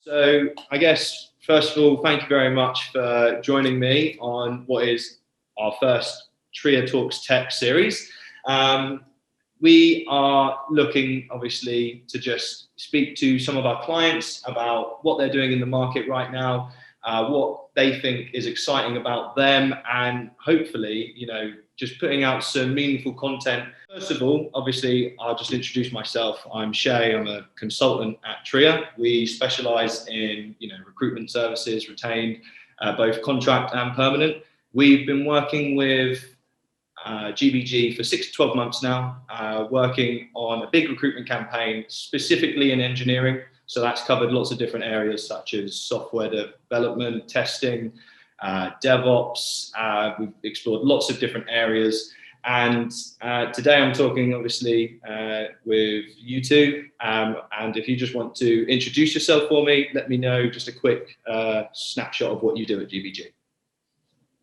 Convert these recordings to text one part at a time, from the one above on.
So I guess, first of all, thank you very much for joining me on what is our first TRIA Talks Tech series. We are looking, obviously, to just speak to some of our clients about what they're doing in the market right now, what they think is exciting about them, and hopefully, just putting out some meaningful content. First of all, obviously, I'll just introduce myself. I'm Shey. I'm a consultant at TRIA. We specialize in, recruitment services, retained, both contract and permanent. We've been working with GBG for 6 to 12 months now, working on a big recruitment campaign, specifically in engineering. So that's covered lots of different areas such as software development, testing, DevOps. We've explored lots of different areas. And today I'm talking, obviously, with you two. And if you just want to introduce yourself for me, let me know just a quick snapshot of what you do at GBG.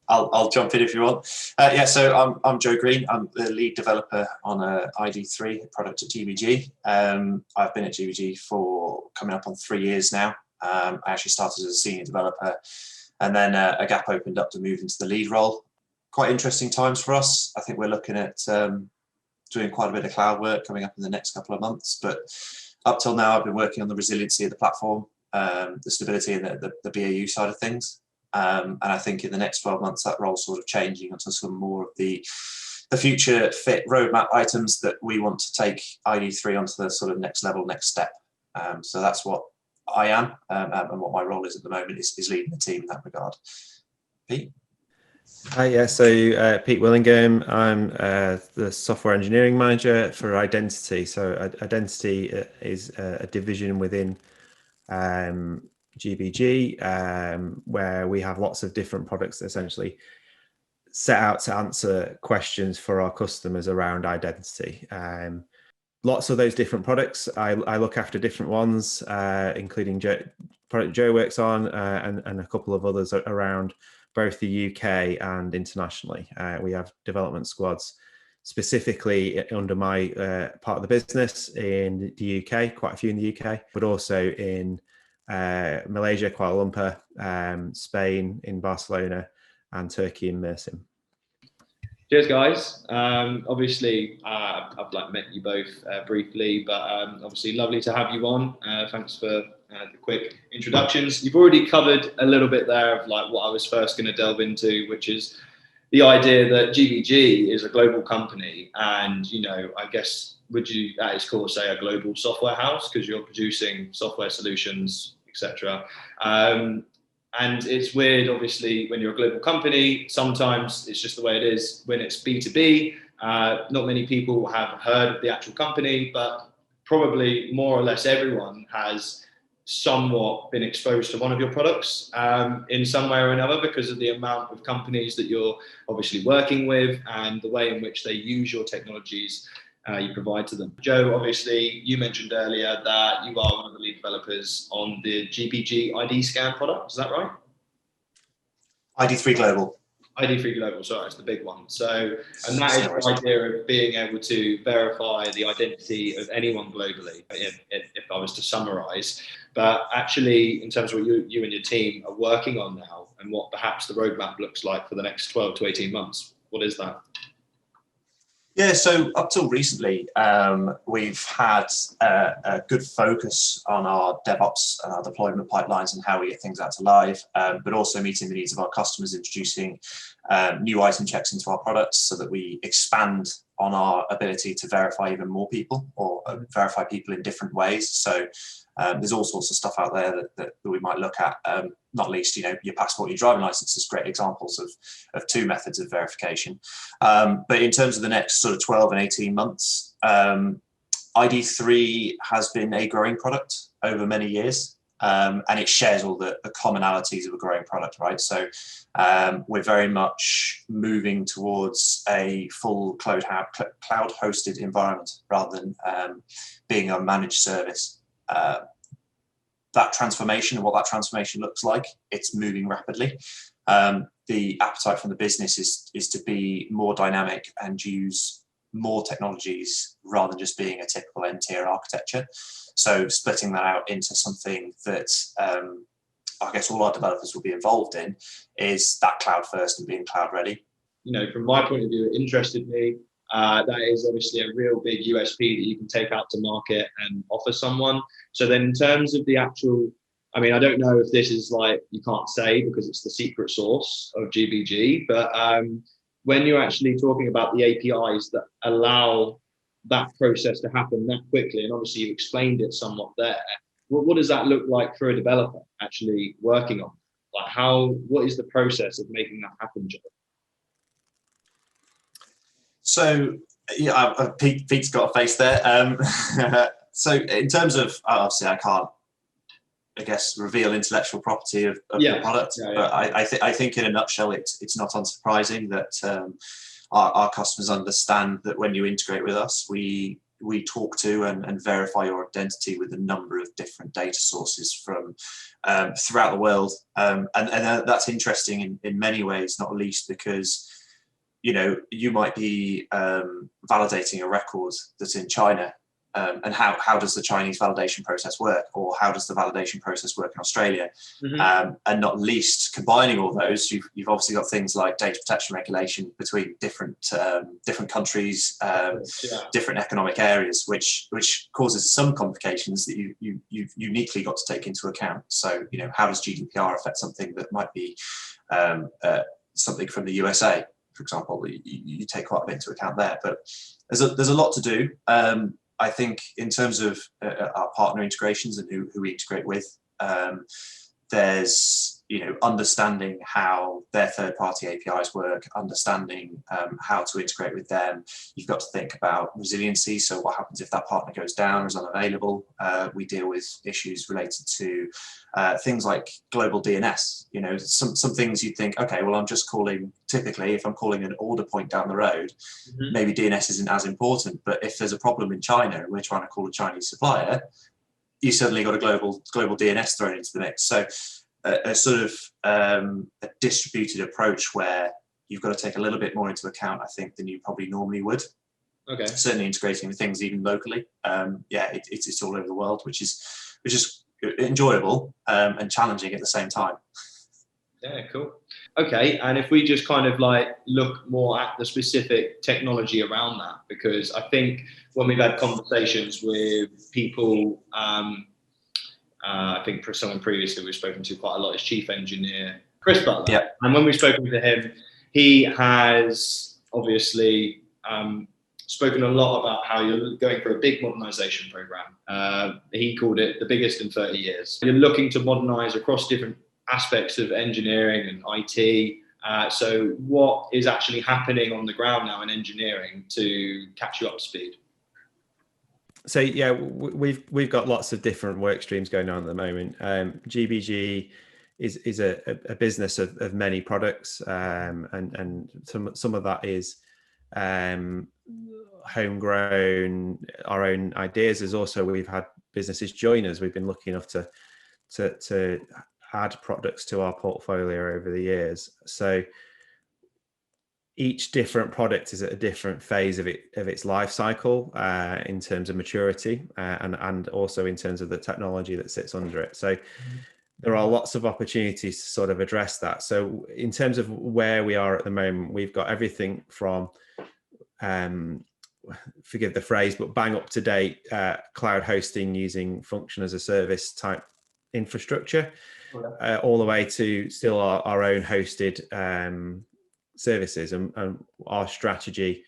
I'll jump in if you want. So I'm Joe Green. I'm the lead developer on ID3 product at GBG. I've been at GBG for coming up on 3 years now. I actually started as a senior developer, and then a gap opened up to move into the lead role. Quite interesting times for us. I think we're looking at doing quite a bit of cloud work coming up in the next couple of months. But up till now, I've been working on the resiliency of the platform, the stability and the BAU side of things. And I think in the next 12 months, that role's sort of changing onto some more of the future fit roadmap items that we want to take ID3 onto the sort of next level, next step. So that's what I am, and what my role is at the moment is leading the team in that regard. Pete? Hi, so Pete Willingham. I'm the software engineering manager for Identity. So Identity is a division within GBG, where we have lots of different products that essentially set out to answer questions for our customers around identity. Lots of those different products. I look after different ones, including product Joe works on, and a couple of others around both the UK and internationally. We have development squads specifically under my part of the business in the UK, quite a few in the UK, but also in Malaysia, Kuala Lumpur, Spain, in Barcelona, and Turkey in Mersin. Cheers, guys. Obviously, I've met you both briefly, but obviously lovely to have you on. Thanks for the quick introductions. You've already covered a little bit there of what I was first going to delve into, which is the idea that GBG is a global company, and I guess would you at its core say a global software house, because you're producing software solutions, etc. And it's weird, obviously, when you're a global company, sometimes it's just the way it is. When it's B2B, not many people have heard of the actual company, but probably more or less everyone has somewhat been exposed to one of your products in some way or another, because of the amount of companies that you're obviously working with and the way in which they use your technologies you provide to them. Joe, obviously, you mentioned earlier that you are one of the lead developers on the GBG ID Scan product. Is that right? ID3 Global. ID3 Global, sorry, it's the big one. So, and that is the idea of being able to verify the identity of anyone globally, if I was to summarize. But actually, in terms of what you and your team are working on now, and what perhaps the roadmap looks like for the next 12 to 18 months, what is that? Yeah, so up till recently, we've had a good focus on our DevOps and our deployment pipelines and how we get things out to live, but also meeting the needs of our customers, introducing new item checks into our products so that we expand on our ability to verify even more people, or verify people in different ways. So there's all sorts of stuff out there that we might look at, not least, your passport, your driving license is great examples of two methods of verification. But in terms of the next sort of 12 and 18 months, ID3 has been a growing product over many years, and it shares all the commonalities of a growing product, right? So we're very much moving towards a full cloud-hosted environment rather than being a managed service. That transformation and what that transformation looks like, it's moving rapidly. The appetite from the business is to be more dynamic and use more technologies rather than just being a typical N-tier architecture. So splitting that out into something that I guess all our developers will be involved in is that cloud first and being cloud ready. From my point of view, it interested me. That is obviously a real big USP that you can take out to market and offer someone. So then in terms of the actual, I don't know if this is you can't say because it's the secret source of GBG, but when you're actually talking about the APIs that allow that process to happen that quickly, and obviously you explained it somewhat there, what does that look like for a developer actually working on? What is the process of making that happen, Joe? So yeah, Pete's got a face there. So in terms of, obviously I can't, I guess, reveal intellectual property of the product, but I think in a nutshell, it's not unsurprising that our customers understand that when you integrate with us, we talk to and verify your identity with a number of different data sources from throughout the world, and that's interesting in many ways, not least because you might be validating a record that's in China, and how does the Chinese validation process work, or how does the validation process work in Australia? And not least, combining all those, you've obviously got things like data protection regulation between different countries, different economic areas, which causes some complications that you've uniquely got to take into account. So how does GDPR affect something that might be something from the USA? For example, you take quite a bit into account there, but there's a lot to do. I think in terms of our partner integrations and who we integrate with, there's understanding how their third-party APIs work, understanding how to integrate with them. You've got to think about resiliency. So what happens if that partner goes down or is unavailable? We deal with issues related to things like global DNS. Some things you'd think, okay, well, I'm just calling, typically, if I'm calling an order point down the road, maybe DNS isn't as important. But if there's a problem in China and we're trying to call a Chinese supplier, you suddenly got a global DNS thrown into the mix. So a sort of a distributed approach where you've got to take a little bit more into account, I think, than you probably normally would. Okay. Certainly integrating with things even locally. It's all over the world, which is enjoyable and challenging at the same time. Yeah, cool. Okay, and if we just kind of look more at the specific technology around that, because I think when we've had conversations with people, I think for someone previously we've spoken to quite a lot is Chief Engineer Chris Butler. Yep. And when we've spoken to him, he has obviously spoken a lot about how you're going for a big modernisation program. He called it the biggest in 30 years. You're looking to modernise across different aspects of engineering and IT. So what is actually happening on the ground now in engineering to catch you up to speed? So yeah, we've got lots of different work streams going on at the moment. GBG is a business of many products, and some of that is homegrown, our own ideas. There's also, we've had businesses join us. We've been lucky enough to add products to our portfolio over the years. So each different product is at a different phase of its life cycle in terms of maturity and also in terms of the technology that sits under it. So there are lots of opportunities to sort of address that. So in terms of where we are at the moment, we've got everything from, forgive the phrase, but bang up to date cloud hosting using function as a service type infrastructure, all the way to still our own hosted services, and our strategy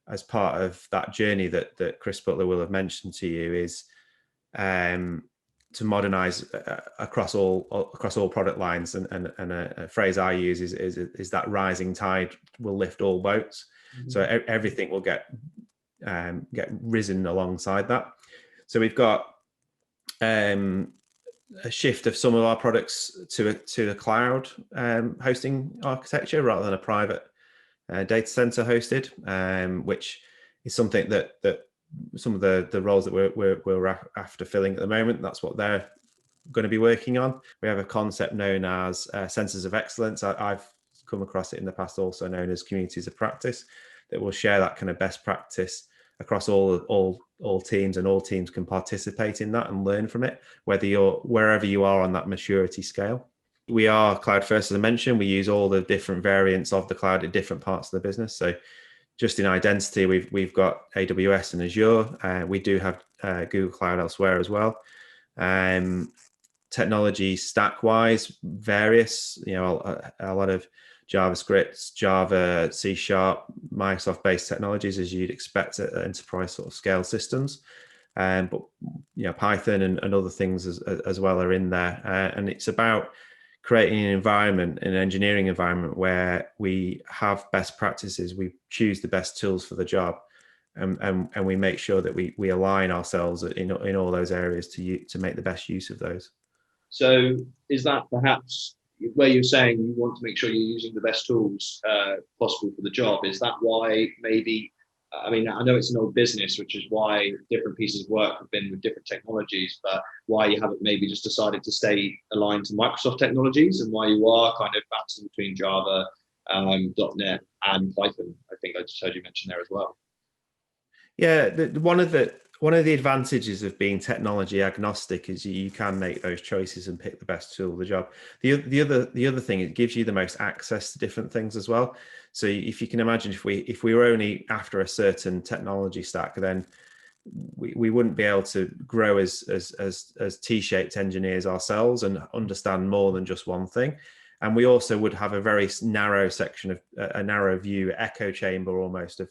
as part of that journey that Chris Butler will have mentioned to you is to modernize across all product lines, and a phrase I use is that rising tide will lift all boats. So everything will get risen alongside that. So we've got a shift of some of our products to a cloud hosting architecture rather than a private data center hosted, which is something that some of the roles that we're after filling at the moment, that's what they're going to be working on. We have a concept known as centers of excellence. I've come across it in the past, also known as communities of practice. that will share that kind of best practice across all teams, and all teams can participate in that and learn from it, wherever you are on that maturity scale. We are cloud first, as I mentioned. We use all the different variants of the cloud at different parts of the business. So just in identity, we've got AWS and Azure. We do have Google Cloud elsewhere as well. Technology stack wise, various, a lot of JavaScript, Java, C#, Microsoft based technologies, as you'd expect at enterprise sort of scale systems. But Python and other things as well are in there. And it's about creating an environment, an engineering environment, where we have best practices, we choose the best tools for the job, and we make sure that we align ourselves in all those areas to make the best use of those. So is that perhaps where you're saying you want to make sure you're using the best tools possible for the job? Is that why maybe, I know it's an old business, which is why different pieces of work have been with different technologies, but why you haven't maybe just decided to stay aligned to Microsoft technologies, and why you are kind of bouncing between Java, .NET and Python? I think I just heard you mention there as well. Yeah, one of the advantages of being technology agnostic is you can make those choices and pick the best tool for the job. The other thing, it gives you the most access to different things as well. So if you can imagine, if we were only after a certain technology stack, then we wouldn't be able to grow as T-shaped engineers ourselves and understand more than just one thing. And we also would have a very narrow section of a narrow view, echo chamber almost of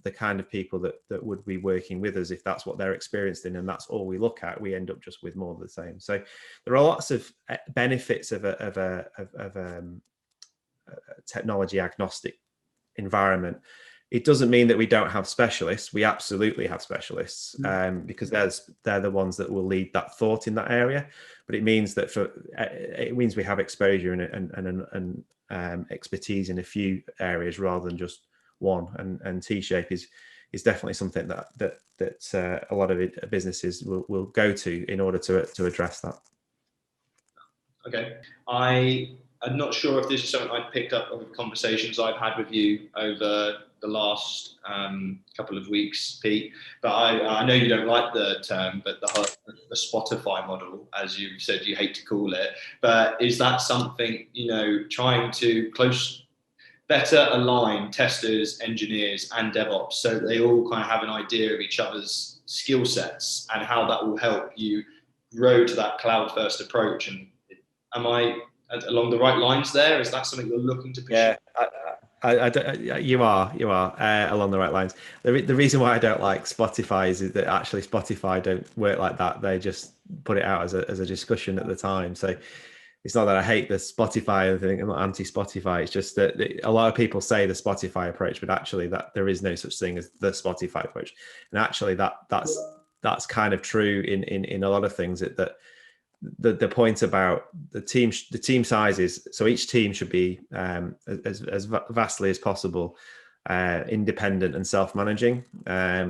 the kind of people that would be working with us. If that's what they're experienced in and that's all we look at, we end up just with more of the same. So there are lots of benefits of a technology agnostic environment. It doesn't mean that we don't have specialists. We absolutely have specialists, because they're the ones that will lead that thought in that area. But it means that it means we have exposure and expertise in a few areas rather than just one. And T-shape is definitely something that a lot of businesses will go to in order to address that. Okay, I'm not sure if this is something I've picked up of conversations I've had with you over the last couple of weeks, Pete, but I know you don't like the term, but the Spotify model, as you said, you hate to call it, but is that something, trying to better align testers, engineers, and DevOps so that they all kind of have an idea of each other's skill sets and how that will help you grow to that cloud-first approach? And am I along the right lines there? Is that something you're looking to pursue? Yeah, you are along the right lines. The reason why I don't like Spotify is that actually Spotify don't work like that. They just put it out as a discussion at the time. So it's not that I hate the Spotify thing. I'm not anti-Spotify. It's just that a lot of people say the Spotify approach, but actually that there is no such thing as the Spotify approach. And actually that's kind of true in a lot of things. That the point about the team sizes. So each team should be as vastly as possible independent and self-managing.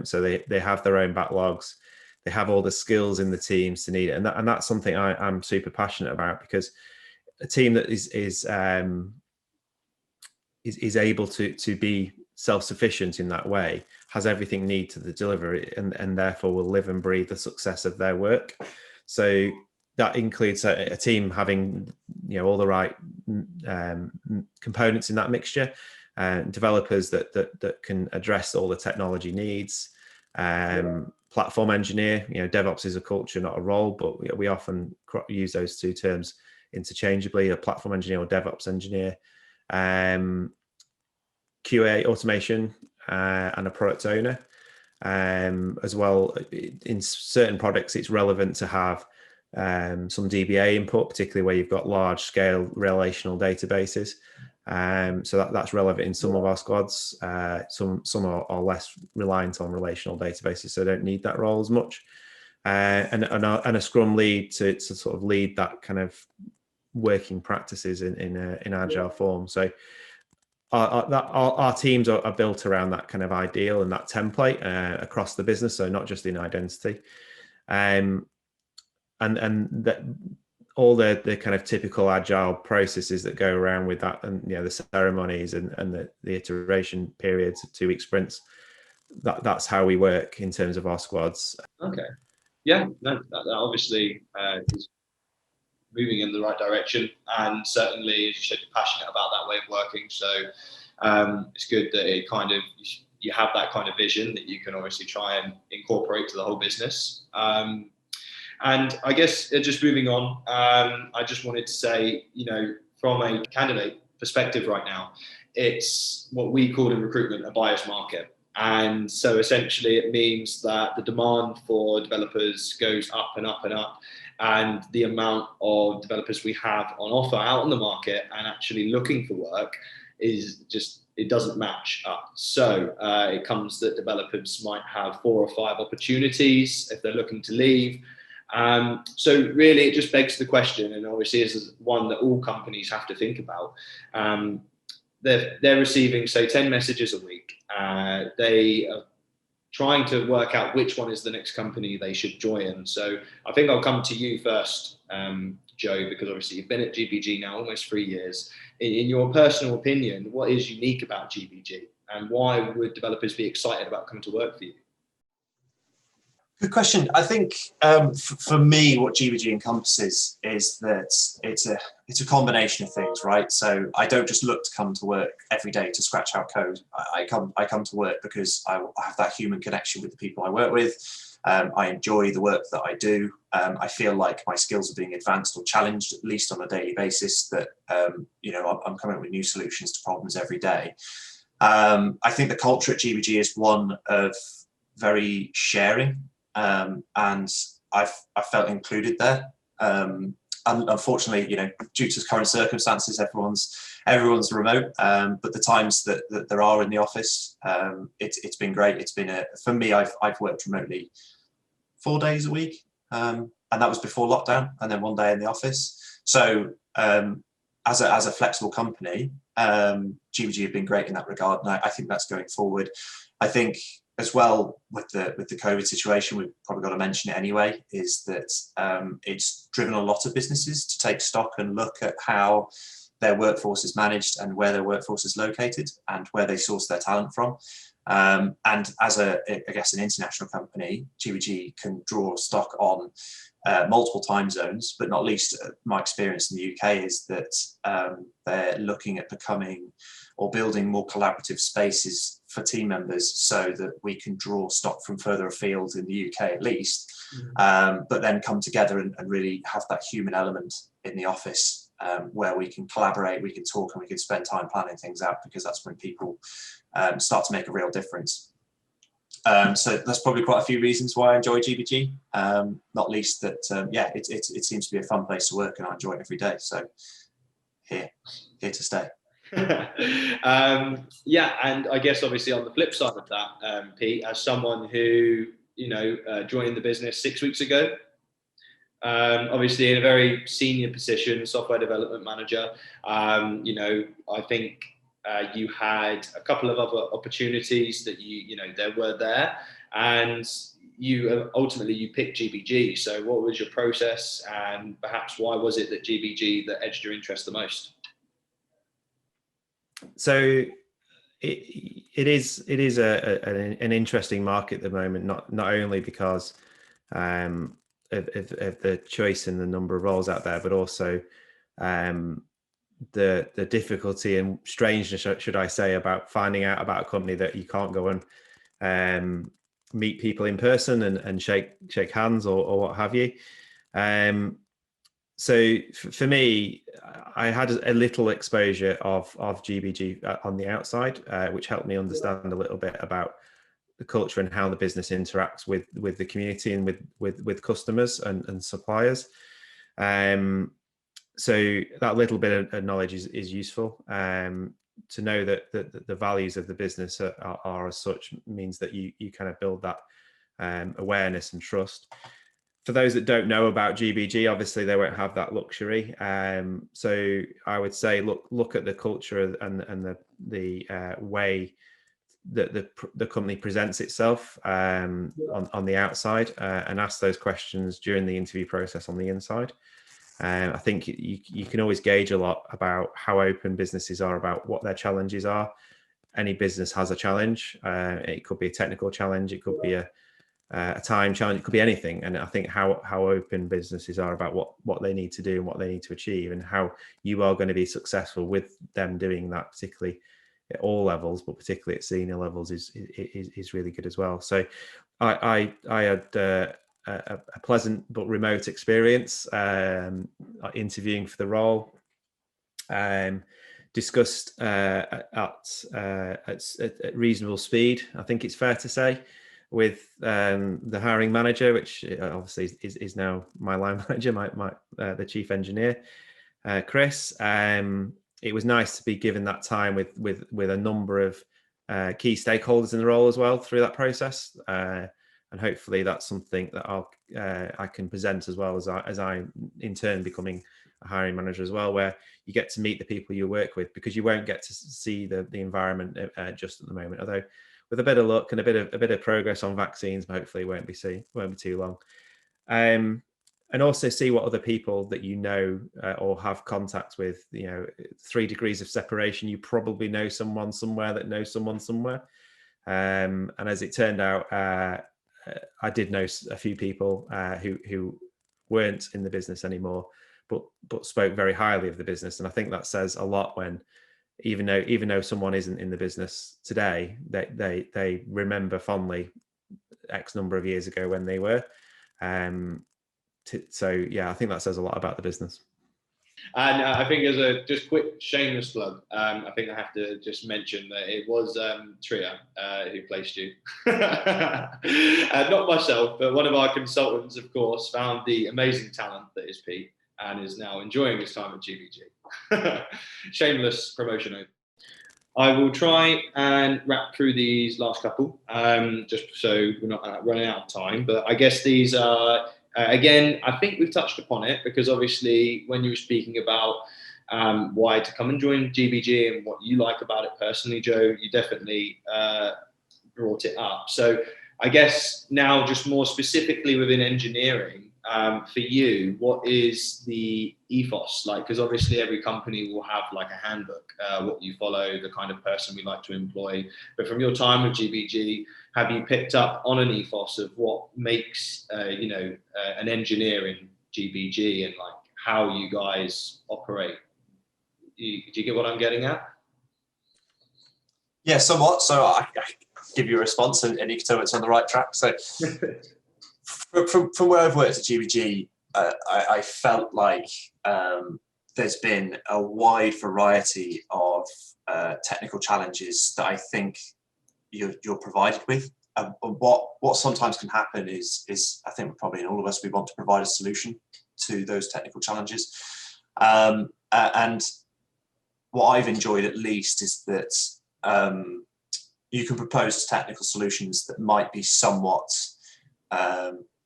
So they have their own backlogs. They have all the skills in the teams to need it, and that's something I'm super passionate about, because a team that is able to be self-sufficient in that way has everything needed to deliver it, and therefore will live and breathe the success of their work. So that includes a team having all the right components in that mixture, developers that can address all the technology needs. Platform engineer, DevOps is a culture, not a role, but we often use those two terms interchangeably, a platform engineer or DevOps engineer. QA automation and a product owner. As well, in certain products, it's relevant to have some DBA input, particularly where you've got large scale relational databases. So that's relevant in some of our squads. Some are less reliant on relational databases, so don't need that role as much. And a Scrum lead to sort of lead that kind of working practices in agile form. So our teams are built around that kind of ideal and that template across the business, so not just in identity. And that all the kind of typical agile processes that go around with that, and the ceremonies and the iteration periods of 2-week sprints. That's how we work in terms of our squads. Okay. Yeah, no, that obviously is moving in the right direction, and certainly, as you said, you're passionate about that way of working. So it's good that it kind of, you have that kind of vision that you can obviously try and incorporate to the whole business. And I guess just moving on, I just wanted to say, from a candidate perspective right now, it's what we call in recruitment a buyer's market. And so essentially it means that the demand for developers goes up and up and up, and the amount of developers we have on offer out on the market and actually looking for work is just, it doesn't match up. So it comes that developers might have 4 or 5 opportunities if they're looking to leave. So really it just begs the question, and obviously this is one that all companies have to think about. They're receiving, say, 10 messages a week. They are trying to work out which one is the next company they should join. So I think I'll come to you first, Joe, because obviously you've been at GBG now almost 3 years. In your personal opinion, what is unique about GBG, and why would developers be excited about coming to work for you? Good question. I think for me, what GBG encompasses is that it's a combination of things, right? So I don't just look to come to work every day to scratch out code. I come to work because I have that human connection with the people I work with. I enjoy the work that I do. I feel like my skills are being advanced or challenged, at least on a daily basis, that I'm coming up with new solutions to problems every day. I think the culture at GBG is one of very sharing. And I felt included there. And unfortunately, due to current circumstances, everyone's remote. But the times that there are in the office, it's been great. It's been for me, I've worked remotely 4 days a week, and that was before lockdown, and then 1 day in the office. So as a flexible company, GBG have been great in that regard, and I think that's going forward. I think as well, with the COVID situation, we've probably got to mention it anyway, is that it's driven a lot of businesses to take stock and look at how their workforce is managed and where their workforce is located and where they source their talent from. And as an international company, GBG can draw stock on multiple time zones, but not least my experience in the UK is that they're looking at becoming or building more collaborative spaces for team members so that we can draw stock from further afield in the UK at least, but then come together and really have that human element in the office where we can collaborate, we can talk, and we can spend time planning things out, because that's when people start to make a real difference. So that's probably quite a few reasons why I enjoy GBG, not least that, it seems to be a fun place to work and I enjoy it every day. So here to stay. And I guess obviously on the flip side of that, Pete, as someone who joined the business 6 weeks ago, obviously in a very senior position, software development manager, I think you had a couple of other opportunities that there were there, and you ultimately picked GBG. So what was your process, and perhaps why was it that GBG that edged your interest the most? So it is an interesting market at the moment, not only because of the choice and the number of roles out there, but also the difficulty and strangeness, should I say, about finding out about a company that you can't go and meet people in person and shake hands or what have you. So for me, I had a little exposure of GBG on the outside, which helped me understand a little bit about the culture and how the business interacts with the community and with customers and suppliers. So that little bit of knowledge is useful. To know that the values of the business are as such means that you kind of build that awareness and trust. For those that don't know about GBG, obviously they won't have that luxury. So I would say, look at the culture and the way that the company presents itself on the outside, and ask those questions during the interview process on the inside. I think you can always gauge a lot about how open businesses are about what their challenges are. Any business has a challenge. It could be a technical challenge. It could be a time challenge. It could be anything. And I think how open businesses are about what they need to do and what they need to achieve, and how you are going to be successful with them doing that, particularly at all levels, but particularly at senior levels, is really good as well. So I had a pleasant but remote experience interviewing for the role. Discussed at reasonable speed, I think it's fair to say, with the hiring manager, which obviously is now my line manager, the chief engineer, Chris. It was nice to be given that time with a number of key stakeholders in the role as well through that process, and hopefully that's something that I can present as well as I in turn becoming a hiring manager as well, where you get to meet the people you work with, because you won't get to see the environment just at the moment. Although with a bit of luck and a bit of progress on vaccines, hopefully it won't be too long. And also see what other people that you know or have contacts with. 3 degrees of separation. You probably know someone somewhere that knows someone somewhere. And as it turned out, I did know a few people who weren't in the business anymore, but spoke very highly of the business. And I think that says a lot when, even though someone isn't in the business today, they remember fondly X number of years ago when they were. So yeah, I think that says a lot about the business. And I think as a just quick shameless plug, I think I have to just mention that it was TRIA who placed you. Not myself, but one of our consultants, of course, found the amazing talent that is Pete and is now enjoying his time at GBG. Shameless promotion. I will try and wrap through these last couple, just so we're not running out of time. But I guess these are, again, I think we've touched upon it, because obviously when you were speaking about why to come and join GBG and what you like about it personally, Joe, you definitely brought it up. So I guess now just more specifically within engineering, for you, what is the ethos like? Because obviously every company will have like a handbook, what you follow, the kind of person we like to employ. But from your time with GBG, have you picked up on an ethos of what makes an engineer in GBG, and like how you guys operate? Do you get what I'm getting at? Yeah, somewhat. So I give you a response, and you can tell it's on the right track. So from where I've worked at GBG, I felt like there's been a wide variety of technical challenges that I think you're provided with. What sometimes can happen is I think probably in all of us, we want to provide a solution to those technical challenges. And what I've enjoyed at least is that you can propose technical solutions that might be somewhat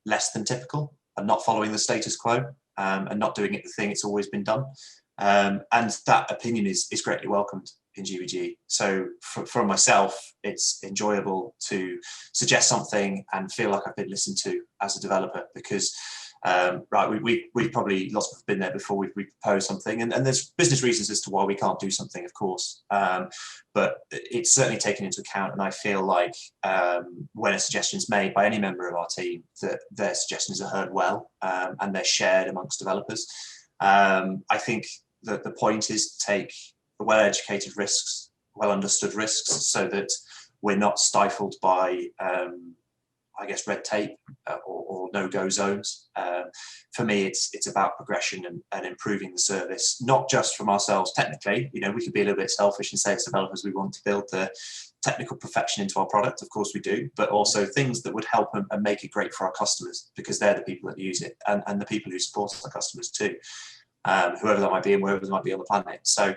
less than typical, and not following the status quo, and not doing it the thing it's always been done. And that opinion is greatly welcomed in GBG. So for myself, it's enjoyable to suggest something and feel like I've been listened to as a developer, because we've probably, lots of us have been there before, we propose something, and there's business reasons as to why we can't do something, of course, but it's certainly taken into account. And I feel like when a suggestion is made by any member of our team, that their suggestions are heard well, and they're shared amongst developers. I think that the point is to take the well-educated risks, well-understood risks, so that we're not stifled by red tape or no-go zones. For me, it's about progression and improving the service, not just from ourselves technically. We could be a little bit selfish and say as developers we want to build the technical perfection into our product. Of course we do, but also things that would help and make it great for our customers, because they're the people that use it, and the people who support our customers too, whoever that might be and wherever they might be on the planet. So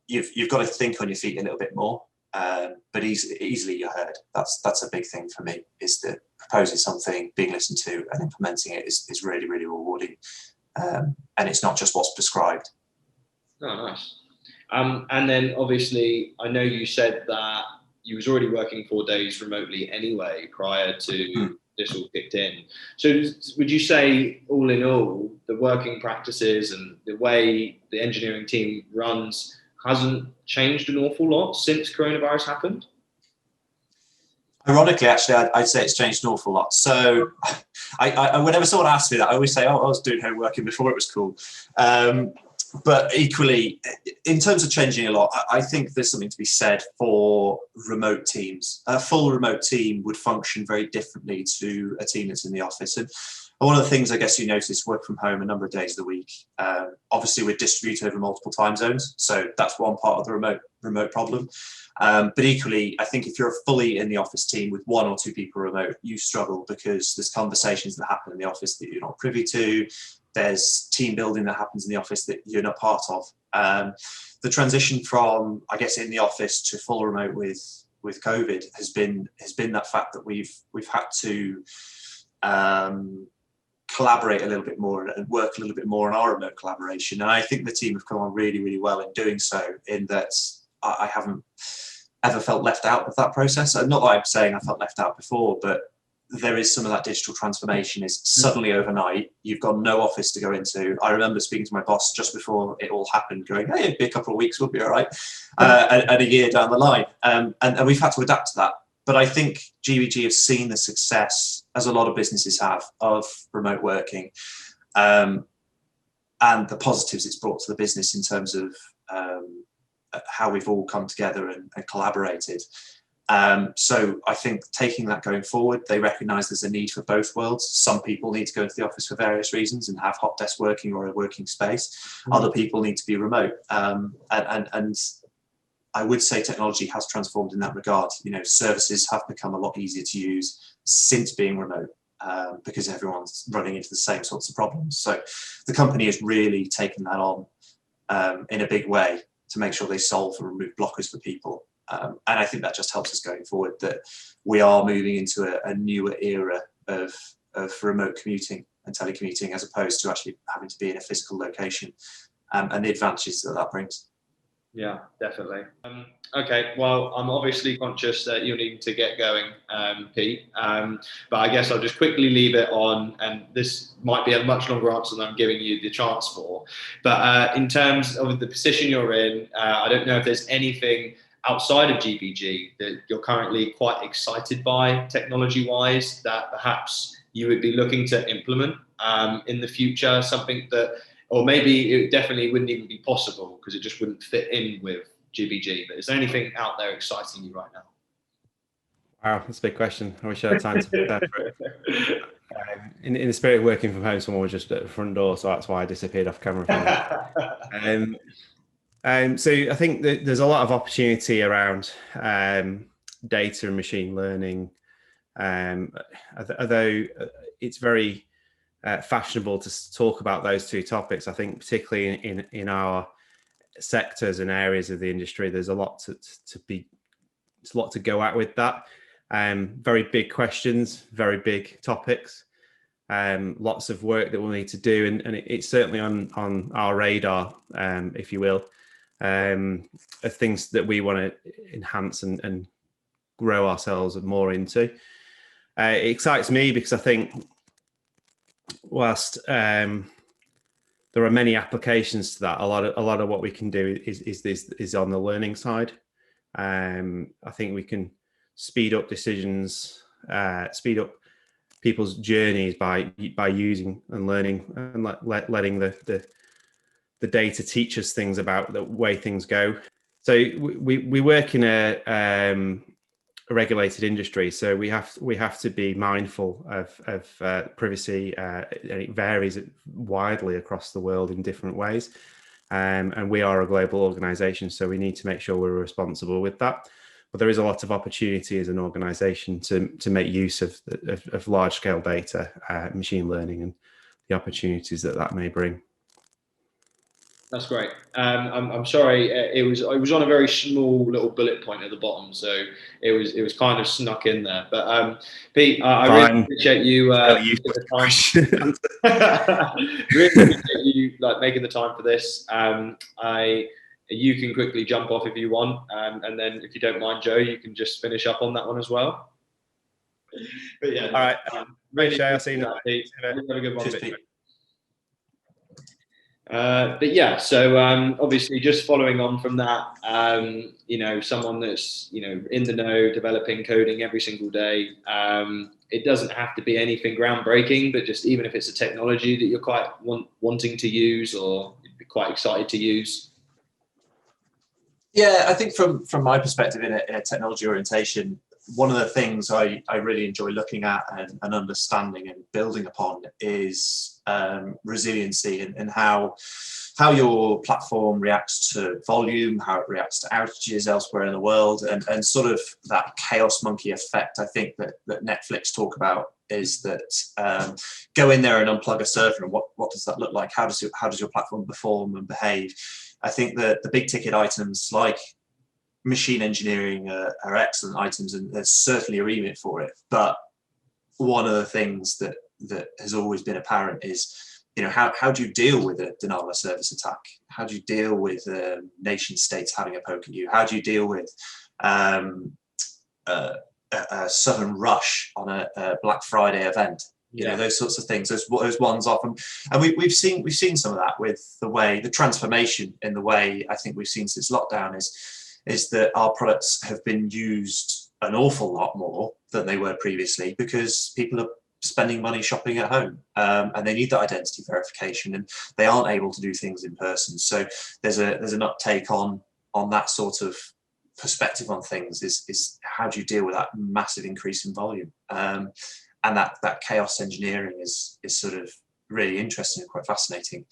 you've got to think on your feet a little bit more. But easily you're heard. That's a big thing for me, is that proposing something, being listened to, and implementing it is really, really rewarding. And it's not just what's prescribed. Oh, nice. And then obviously, I know you said that you was already working 4 days remotely anyway prior to this all kicked in. So would you say, all in all, the working practices and the way the engineering team runs hasn't changed an awful lot since coronavirus happened? Ironically, actually, I'd say it's changed an awful lot. So I whenever someone asks me that, I always say, oh, I was doing home working before it was cool. But equally, in terms of changing a lot, I think there's something to be said for remote teams. A full remote team would function very differently to a team that's in the office. And one of the things I guess you notice, work from home a number of days of the week. Obviously, we're distributed over multiple time zones, so that's one part of the remote problem. But equally, I think if you're fully in the office team with one or two people remote, you struggle because there's conversations that happen in the office that you're not privy to. There's team building that happens in the office that you're not part of. The transition from, I guess, in the office to full remote with COVID has been that fact that we've had to collaborate a little bit more and work a little bit more on our remote collaboration. And I think the team have come on really, really well in doing so, in that I haven't ever felt left out of that process. Not that I'm saying I felt left out before, but there is some of that digital transformation is suddenly overnight, you've got no office to go into. I remember speaking to my boss just before it all happened, going, hey, it'll be a couple of weeks, we'll be all right, and a year down the line. And we've had to adapt to that. But I think GBG have seen the success, as a lot of businesses have, of remote working, and the positives it's brought to the business in terms of how we've all come together and collaborated. So I think taking that going forward, they recognise there's a need for both worlds. Some people need to go into the office for various reasons and have hot desk working or a working space. Other people need to be remote. And I would say technology has transformed in that regard. You know, services have become a lot easier to use since being remote, because everyone's running into the same sorts of problems. So the company has really taken that on in a big way to make sure they solve and remove blockers for people. And I think that just helps us going forward, that we are moving into a newer era of remote commuting and telecommuting, as opposed to actually having to be in a physical location, and the advantages that brings. Yeah, definitely. Okay, well, I'm obviously conscious that you're needing to get going, Pete, but I guess I'll just quickly leave it on, and this might be a much longer answer than I'm giving you the chance for, but in terms of the position you're in, I don't know if there's anything outside of GBG that you're currently quite excited by technology-wise that perhaps you would be looking to implement in the future, something that, or maybe it definitely wouldn't even be possible because it just wouldn't fit in with GBG. But is there anything out there exciting you right now? Wow, that's a big question. I wish I had time to prepare for it. In the spirit of working from home, someone was just at the front door, so that's why I disappeared off camera for a minute. So I think that there's a lot of opportunity around data and machine learning, although it's very fashionable to talk about those two topics. I think particularly in our sectors and areas of the industry, there's a lot to go at with that. Very big questions, very big topics, lots of work that we'll need to do, and it's certainly on our radar, if you will, of things that we want to enhance and grow ourselves more into. It excites me because I think whilst there are many applications to that, a lot of what we can do is on the learning side. I think we can speed up decisions, speed up people's journeys by using and learning and letting the data teach us things about the way things go. So we work in a regulated industry, so we have to be mindful of privacy, and it varies widely across the world in different ways, and we are a global organization, so we need to make sure we're responsible with that. But there is a lot of opportunity as an organization to make use of large scale data, machine learning, and the opportunities that may bring. That's great. I'm sorry, it was on a very small little bullet point at the bottom, so it was kind of snuck in there. But Pete, I really appreciate you making the time. Really appreciate you making the time for this. You can quickly jump off if you want, and then if you don't mind, Joe, you can just finish up on that one as well. But yeah, All right. really Shey, I'll see you that, Pete. in a bit. Have a good one. Cheers, Pete. But yeah, so obviously just following on from that, you know, someone that's, you know, in the know, developing coding every single day, it doesn't have to be anything groundbreaking, but just even if it's a technology that you're quite wanting to use or you'd be quite excited to use. Yeah, I think from my perspective in a technology orientation, one of the things I really enjoy looking at and understanding and building upon is resiliency and how your platform reacts to volume, how it reacts to outages elsewhere in the world, and sort of that chaos monkey effect. I think that Netflix talk about is that go in there and unplug a server, and what does that look like? How does your platform perform and behave? I think that the big ticket items like machine engineering are excellent items, and there's certainly a remit for it. But one of the things that has always been apparent is, you know, how do you deal with a denial of service attack? How do you deal with nation states having a poke at you? How do you deal with a sudden rush on a Black Friday event? You know, those sorts of things. Those ones often, and we've seen some of that with the transformation in the way I think we've seen since lockdown is that our products have been used an awful lot more than they were previously because people are spending money shopping at home, and they need that identity verification, and they aren't able to do things in person. So there's an uptake on that sort of perspective on things. Is how do you deal with that massive increase in volume? And that chaos engineering is sort of really interesting and quite fascinating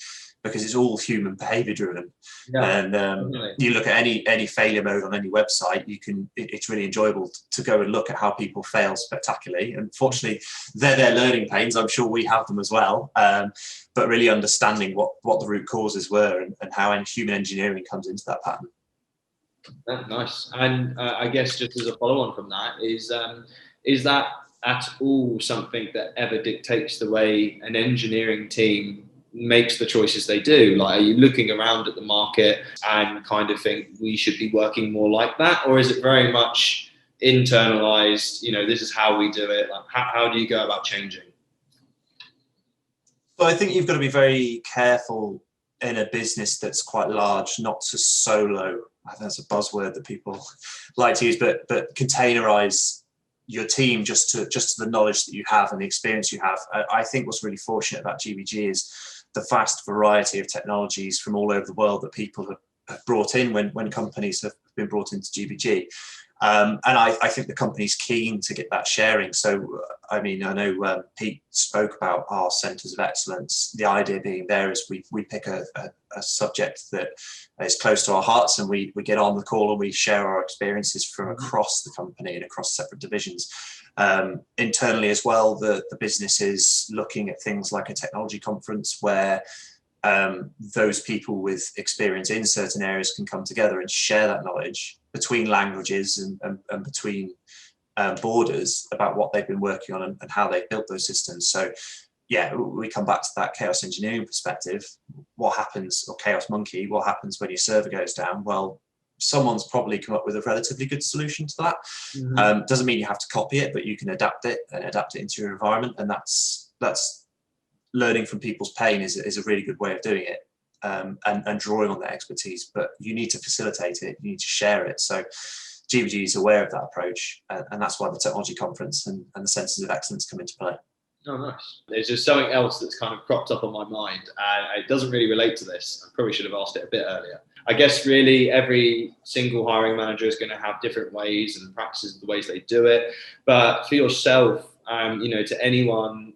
because it's all human behavior driven. And you look at any failure mode on any website, it's really enjoyable to go and look at how people fail spectacularly. Unfortunately, they're their learning pains. I'm sure we have them as well. But really understanding what the root causes were and how human engineering comes into that pattern. Nice. And I guess just as a follow-on from that is that at all something that ever dictates the way an engineering team makes the choices they do? Like, are you looking around at the market and kind of think we should be working more like that? Or is it very much internalized, you know, this is how we do it? Like, how do you go about changing? Well, I think you've got to be very careful in a business that's quite large, not to solo, I think that's a buzzword that people like to use, but containerize your team just to the knowledge that you have and the experience you have. I think what's really fortunate about GBG is the vast variety of technologies from all over the world that people have brought in when companies have been brought into GBG. And I think the company's keen to get that sharing. So, I mean, I know Pete spoke about our centres of excellence. The idea being there is we pick a subject that is close to our hearts, and we get on the call and we share our experiences from across the company and across separate divisions. Internally as well, the business is looking at things like a technology conference where those people with experience in certain areas can come together and share that knowledge between languages and between borders about what they've been working on and how they've built those systems. So yeah, we come back to that chaos engineering perspective. What happens, or chaos monkey, what happens when your server goes down? Well, someone's probably come up with a relatively good solution to that. Doesn't mean you have to copy it, but you can adapt it into your environment. And that's learning from people's pain is a really good way of doing it, and drawing on that expertise. But you need to facilitate it, you need to share it. So GBG is aware of that approach, and that's why the technology conference and the centres of excellence come into play. Oh, nice. There's just something else that's kind of cropped up on my mind. It doesn't really relate to this. I probably should have asked it a bit earlier. I guess really every single hiring manager is going to have different ways and practices, the ways they do it. But for yourself, you know, to anyone,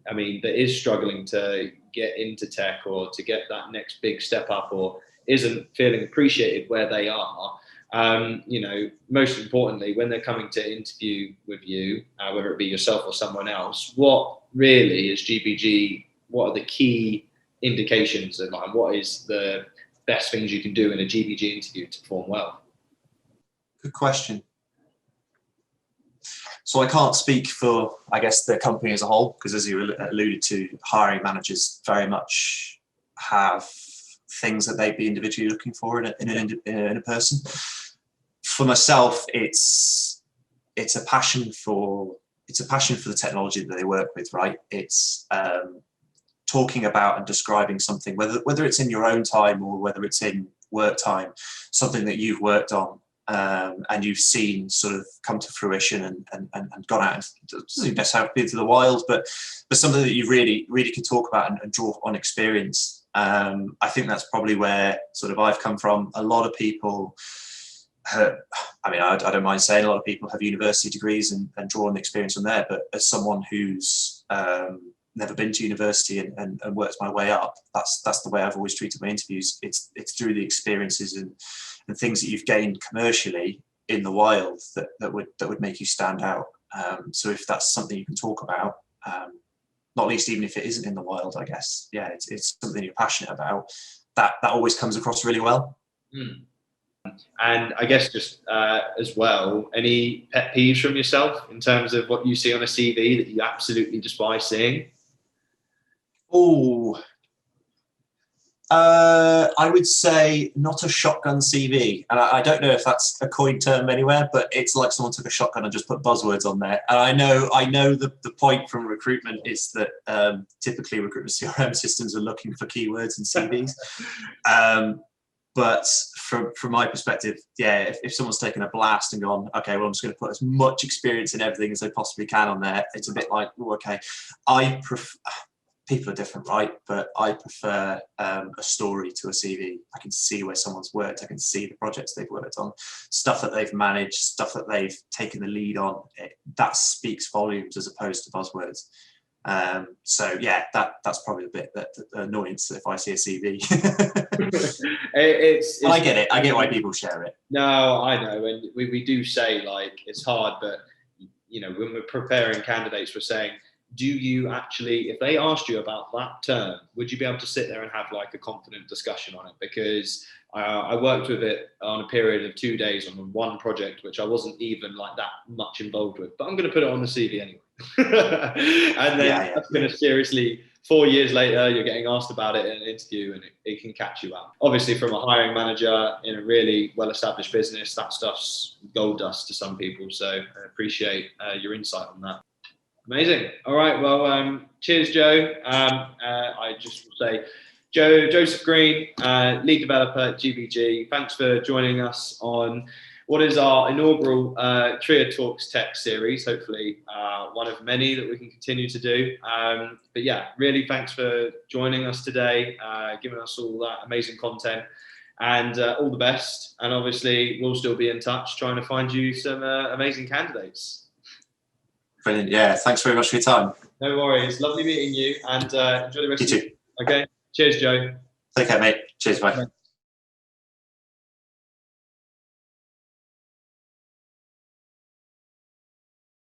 I mean, that is struggling to get into tech or to get that next big step up or isn't feeling appreciated where they are, you know, most importantly, when they're coming to interview with you, whether it be yourself or someone else, what really is GBG? What are the key indications and like, what is the best things you can do in a GBG interview to perform well? Good question. So I can't speak for, I guess, the company as a whole, because as you alluded to, hiring managers very much have things that they'd be individually looking for in a person. For myself, it's a passion for it's a passion for the technology that they work with, right? It's talking about and describing something, whether it's in your own time or whether it's in work time, something that you've worked on and you've seen sort of come to fruition and gone out, and it doesn't even necessarily have to be into the wild, but something that you really can talk about and draw on experience. I think that's probably where sort of I've come from. A lot of people, I don't mind saying, a lot of people have university degrees and draw on experience from there, but as someone who's never been to university and worked my way up, that's the way I've always treated my interviews. It's through the experiences and things that you've gained commercially in the wild that would make you stand out. So if that's something you can talk about, not least even if it isn't in the wild, I guess, yeah, it's something you're passionate about, that always comes across really well. And I guess just as well, any pet peeves from yourself in terms of what you see on a CV that you absolutely despise seeing? Oh, I would say not a shotgun CV. And I don't know if that's a coined term anywhere, but it's like someone took a shotgun and just put buzzwords on there. And I know the point from recruitment is that typically recruitment CRM systems are looking for keywords and CVs. But from my perspective, yeah, if someone's taken a blast and gone, okay, well, I'm just going to put as much experience in everything as they possibly can on there, it's a bit like, oh, okay, people are different, right? But I prefer a story to a CV. I can see where someone's worked. I can see the projects they've worked on, stuff that they've managed, stuff that they've taken the lead on. That speaks volumes as opposed to buzzwords. So yeah, that's probably a bit the annoyance if I see a CV. I get it. I get why people share it. No, I know, and we do say, like, it's hard, but you know, when we're preparing candidates, we're saying, do you actually, if they asked you about that term, would you be able to sit there and have like a confident discussion on it? Because I worked with it on a period of 2 days on one project, which I wasn't even like that much involved with, but I'm going to put it on the CV anyway. And then that's going to seriously, 4 years later, you're getting asked about it in an interview, and it can catch you out. Obviously, from a hiring manager in a really well-established business, that stuff's gold dust to some people. So I appreciate your insight on that. Amazing. All right. Well, cheers, Joe. I just will say, Joseph Green, lead developer at GBG. Thanks for joining us on what is our inaugural TRIA Talks Tech series. Hopefully, one of many that we can continue to do. But yeah, really thanks for joining us today, giving us all that amazing content, and all the best. And obviously, we'll still be in touch, trying to find you some amazing candidates. Brilliant. Yeah, thanks very much for your time. No worries. Lovely meeting you, and enjoy the rest of the day. Okay. Cheers, Joe. Take care, mate. Cheers. Bye.